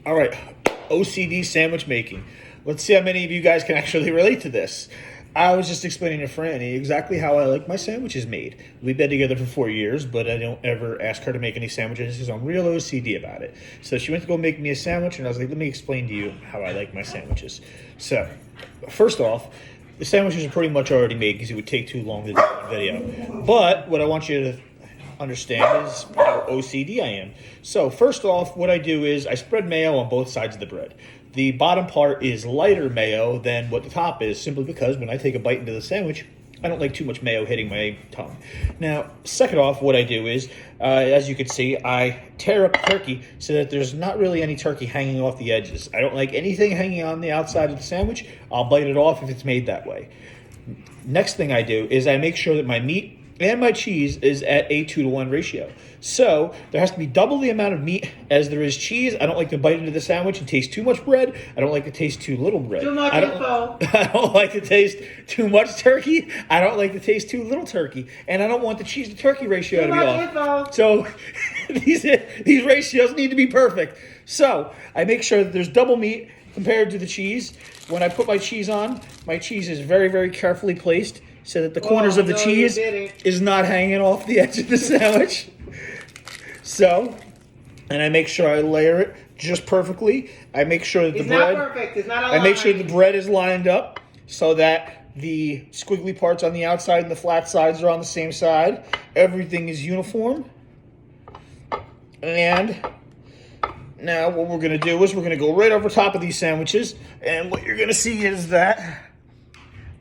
All right, OCD sandwich making. Let's see how many of you guys can actually relate to this. I was just explaining to Franny exactly how I like my sandwiches made. We've been together for 4 years, but I don't ever ask her to make any sandwiches because I'm real OCD about it. So she went to go make me a sandwich, and I was like, let me explain to you how I like my sandwiches. So, first off, the sandwiches are pretty much already made because it would take too long to do a video. But what I want you to understand is how OCD I am. So first off, what I do is I spread mayo on both sides of the bread. The bottom part is lighter mayo than what the top is, simply because when I take a bite into the sandwich, I don't like too much mayo hitting my tongue. Now, second off, what I do is, as you can see, I tear up turkey so that there's not really any turkey hanging off the edges. I don't like anything hanging on the outside of the sandwich. I'll bite it off if it's made that way. Next thing I do is I make sure that my meat and my cheese is at a 2-to-1 ratio. So there has to be double the amount of meat as there is cheese. I don't like to bite into the sandwich and taste too much bread. I don't like to taste too little bread. Too much info. I don't like to taste too much turkey. I don't like to taste too little turkey. And I don't want the cheese to turkey ratio to be off. So these ratios need to be perfect. So I make sure that there's double meat compared to the cheese. When I put my cheese on, my cheese is very, very carefully placed so that the corners of the cheese is not hanging off the edge of the sandwich. So, and I make sure I layer it just perfectly. I make sure that it's not perfect. It's not aligned. I make sure the bread is lined up so that the squiggly parts on the outside and the flat sides are on the same side. Everything is uniform. And now what we're going to do is we're going to go right over top of these sandwiches. And what you're going to see is that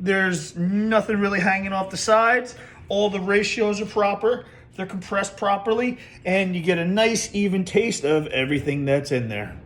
there's nothing really hanging off the sides. All the ratios are proper. They're compressed properly. And you get a nice even taste of everything that's in there.